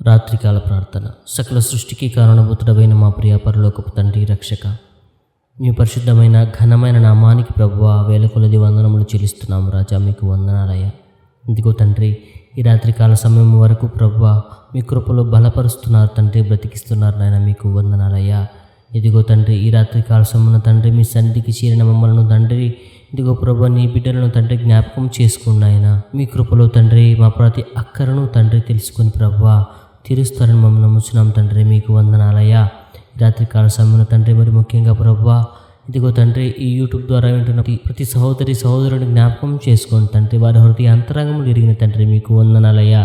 రాత్రికాల ప్రార్థన. సకల సృష్టికి కారణభూతుడమైన మా ప్రియ పరలోకపు తండ్రి, రక్షక, మీ పరిశుద్ధమైన ఘనమైన నామానికి ప్రభువా వేల కొలది వందనములు చెల్లిస్తున్నాము రాజా. మీకు వందనాలయ్యా. ఇదిగో తండ్రి, ఈ రాత్రికాల సమయం వరకు ప్రభువా మీ కృపలో బలపరుస్తున్నారు తండ్రి, బ్రతికిస్తున్నారు నాయన. మీకు వందనాలయ్యా. ఇదిగో తండ్రి, ఈ రాత్రికాల సమయం తండ్రి మీ సన్నిధికి చేరిన మమ్మల్ని తండ్రి, ఇదిగో ప్రభు నీ బిడ్డలను తండ్రి జ్ఞాపకం చేసుకున్నాయన. మీ కృపలో తండ్రి మా ప్రతి అక్కరను తండ్రి తెలుసుకుని ప్రభువా తీరుస్తారని మమ్మల్ని నమ్ముచున్నాం తండ్రి. మీకు వందనాలయ్యా. రాత్రికాల సమయంలో తండ్రి మరి ముఖ్యంగా ప్రభువా ఇదిగో తండ్రి ఈ యూట్యూబ్ ద్వారా వింటున్న ప్రతి సహోదరి సహోదరుని జ్ఞాపకం చేసుకోండి తండ్రి. వారి హృదయ అంతరంగములు ఎరిగిన తండ్రి మీకు వందనాలయ్యా.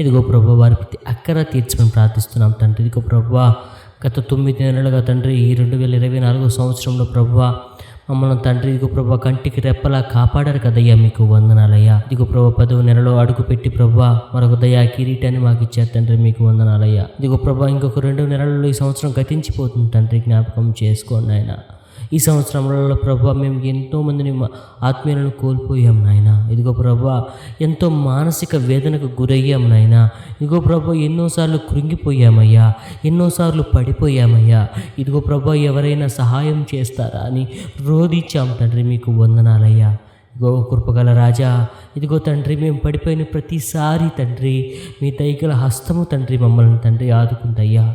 ఇదిగో ప్రభువా వారి ప్రతి అక్కర తీర్చమని ప్రార్థిస్తున్నాం తండ్రి. ఇదిగో ప్రభువా గత 9 నెలలుగా తండ్రి ఈ 2024 సంవత్సరంలో ప్రభువా మమ్మల్ని తండ్రి ఇదిగో ప్రభా కంటికి రెప్పలా కాపాడారు కదయ్యా. మీకు వందనాలయ్యా. ఇదిగో ప్రభా 10వ నెలలో అడుగు పెట్టి ప్రభా మరొక దయా కిరీటాన్ని మాకు ఇచ్చారు తండ్రి. మీకు వందనాలయ్యా. ఇదిగో ప్రభా ఇంకొక 2 నెలల్లో ఈ సంవత్సరం గతించిపోతుంది తండ్రి. జ్ఞాపకం చేసుకోండి ఆయన. ఈ సంవత్సరంలో ప్రభా మేము ఎంతో మందిని ఆత్మీయులను కోల్పోయాం నాయన. ఇదిగో ప్రభా ఎంతో మానసిక వేదనకు గురయ్యాం నాయన. ఇదిగో ప్రభా ఎన్నోసార్లు కృంగిపోయామయ్యా, ఎన్నోసార్లు పడిపోయామయ్యా. ఇదిగో ప్రభా ఎవరైనా సహాయం చేస్తారా అని రోధించాం తండ్రి. మీకు వందనాలయ్యా. ఇదిగో కృపగల రాజా, ఇదిగో తండ్రి మేము పడిపోయిన ప్రతిసారి తండ్రి మీ దయగల హస్తము తండ్రి మమ్మల్ని తండ్రి ఆదుకుందయ్యా.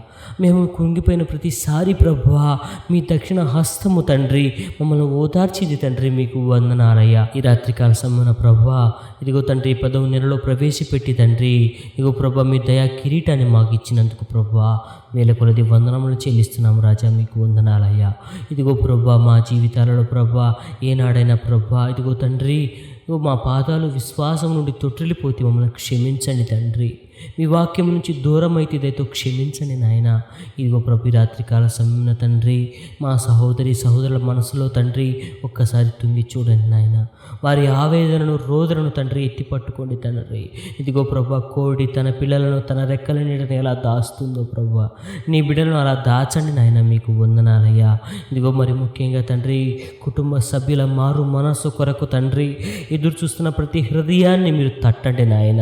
మేము కుంగిపోయిన ప్రతిసారి ప్రభువా మీ దక్షిణ హస్తము తండ్రి మమ్మల్ని ఓదార్చింది తండ్రి. మీకు వందనాలయ్యా. ఈ రాత్రికాల సమయన ప్రభువా ఇదిగో తండ్రి 10వ నెలలో ప్రవేశపెట్టి తండ్రి ఇదిగో ప్రభా మీ దయా కిరీటాన్ని మాకు ఇచ్చినందుకు ప్రభువా వేల కొలది వందనములు చెల్లిస్తున్నాము రాజా. మీకు వందనాలయ్యా. ఇదిగో ప్రభా మా జీవితాలలో ప్రభా ఏనాడైనా ప్రభా ఇదిగో తండ్రి మా పాదాలు విశ్వాసం నుండి తొట్టిల్లిపోతే మమ్మల్ని క్షమించండి తండ్రి. మీ వాక్యం నుంచి దూరం అయితే దయతో క్షమించండి నాయన. ఇదిగో ప్రభు రాత్రికాల సమయంలో తండ్రి మా సహోదరి సహోదరుల మనసులో తండ్రి ఒక్కసారి తుంగి చూడండి నాయన. వారి ఆవేదనను రోదనను తండ్రి ఎత్తి పట్టుకోండి తండ్రి. ఇదిగో ప్రభా కోడి తన పిల్లలను తన రెక్కల నీడని ఎలా దాస్తుందో ప్రభా నీ బిడ్డలను అలా దాచండి నాయన. మీకు వందనాలయ్యా. ఇదిగో మరి ముఖ్యంగా తండ్రి కుటుంబ సభ్యుల మారు మనస్సు కొరకు తండ్రి ఎదురు చూస్తున్న ప్రతి హృదయాన్ని మీరు తట్టండి నాయన.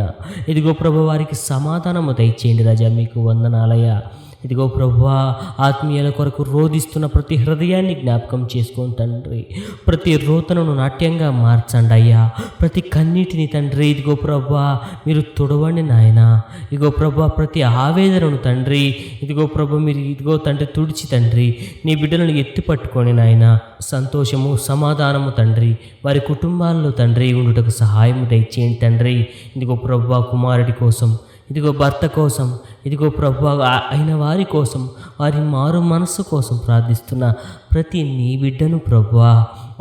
ఇదిగో ప్రభు వారికి సమాధానము దయచేయండి రాజా. మీకు వందనాలయ్యా. ఇదిగో ప్రభువా ఆత్మీయుల కొరకు రోధిస్తున్న ప్రతి హృదయాన్ని జ్ఞాపకం చేసుకోండి తండ్రి. ప్రతి రోతనను నాట్యంగా మార్చండి అయ్యా. ప్రతి కన్నీటిని తండ్రి ఇదిగో ప్రభువా మీరు తుడవండి నాయన. ఇదిగో ప్రభువా ప్రతి ఆవేదనను తండ్రి ఇదిగో ప్రభు మీరు ఇదిగో తండ్రి తుడిచి తండ్రి నీ బిడ్డలను ఎత్తి పట్టుకొని నాయన. సంతోషము సమాధానము తండ్రి వారి కుటుంబాల్లో తండ్రి ఉండుటకు సహాయం దయచేయండి తండ్రి. ఇదిగో ప్రభువా కుమారుడి కోసం ఇదిగో భర్త కోసం ఇదిగో ప్రభువా అయిన వారి కోసం వారి మారు మనస్సు కోసం ప్రార్థిస్తున్న ప్రతి నీ బిడ్డను ప్రభువా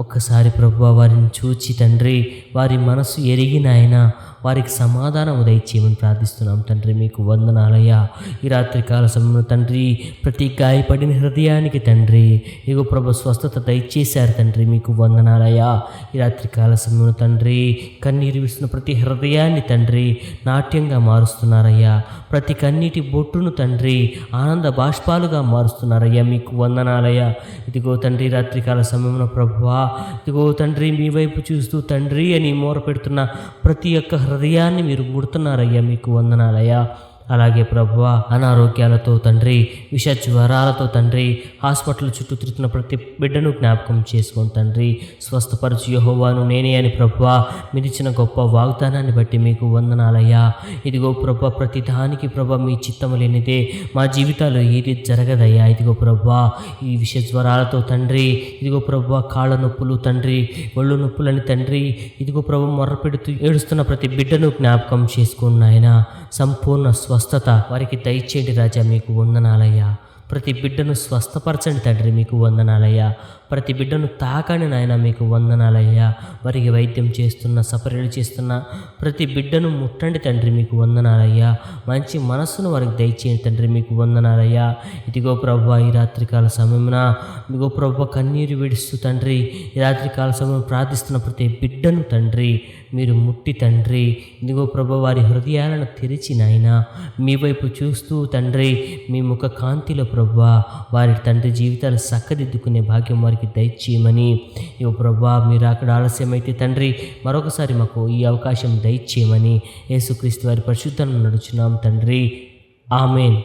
ఒక్కసారి ప్రభువా వారిని చూచి తండ్రి వారి మనసు ఎరిగిన ఆయన వారికి సమాధానం దయచేయమని ప్రార్థిస్తున్నాం తండ్రి. మీకు వందనాలయ్యా. ఈ రాత్రికాల సమయంలో తండ్రి ప్రతి గాయపడిన హృదయానికి తండ్రి ఇగో ప్రభు స్వస్థత దయచేశారు తండ్రి. మీకు వందనాలయ్యా. ఈ రాత్రికాల సమయంలో తండ్రి కన్నీరు విస్తున్న ప్రతి హృదయాన్ని తండ్రి నాట్యంగా మారుస్తున్నారయ్యా. ప్రతి కన్నీటి బొట్టును తండ్రి ఆనంద బాష్పాలుగా మారుస్తున్నారయ్యా. మీకు వందనాలయ్యా. ఇదిగో తండ్రి రాత్రికాల సమయంలో ప్రభువా ఇదిగో తండ్రి మీ వైపు చూస్తూ తండ్రి అని మోర పెడుతున్న ప్రతి ఒక్క హృదయాన్ని మీరు ముడుతున్నారయ్యా. మీకు వందనాలయ్యా. అలాగే ప్రభువా అనారోగ్యాలతో తండ్రి విష జ్వరాలతో తండ్రి హాస్పిటల్ చుట్టూ తిరుగుతున్న ప్రతి బిడ్డను జ్ఞాపకం చేసుకోండి తండ్రి. స్వస్థపరచు యెహోవాను నేనే అని ప్రభువా మీరిచ్చిన గొప్ప వాగ్దానాన్ని బట్టి మీకు వందనాలయ్యా. ఇదిగో ప్రభా ప్రతి దానికి ప్రభా మీ చిత్తము లేనిదే మా జీవితాల్లో ఏది జరగదయ్యా. ఇదిగో ప్రభా ఈ విష జ్వరాలతో తండ్రి ఇదిగో ప్రభా కాళ్ళ నొప్పులు తండ్రి ఒళ్ళు నొప్పులని తండ్రి ఇదిగో ప్రభా మొర్ర పెడుతూ ఏడుస్తున్న ప్రతి బిడ్డను జ్ఞాపకం చేసుకోండి నాయన. సంపూర్ణ స్వస్థత వారికి దయచేయండి రాజా. మీకు వందనాలయ్యా. ప్రతి బిడ్డను స్వస్థపరచండి తండ్రి. మీకు వందనాలయ్యా. ప్రతి బిడ్డను తాకండి నాయన. మీకు వందనాలయ్యా. వారికి వైద్యం చేస్తున్న సపర్యలు చేస్తున్న ప్రతి బిడ్డను ముట్టండి తండ్రి. మీకు వందనాలయ్యా. మంచి మనస్సును వారికి దయచేయండి తండ్రి. మీకు వందనాలయ్యా. ఇదిగో ప్రభువా ఈ రాత్రికాల సమయమున ఇదిగో ప్రభువా కన్నీరు విడుస్తూ తండ్రి ఈ రాత్రికాల సమయం ప్రార్థిస్తున్న ప్రతి బిడ్డను తండ్రి మీరు ముట్టి తండ్రి ఇదిగో ప్రభువా వారి హృదయాలను తెరిచి నాయన మీ వైపు చూస్తూ తండ్రి మీ ముఖ కాంతిలో ప్రభువా వారి తండ్రి జీవితాలు చక్కదిద్దుకునే భాగ్యం వారికి దయచేయమని ఇగో ప్రభువా మీరు అక్కడ ఆలస్యమైతే తండ్రి మరొకసారి మాకు ఈ అవకాశం దయచేయమని యేసుక్రీస్తు వారి పరిశుద్ధంలో నడుచున్నాం తండ్రి. ఆమేన్.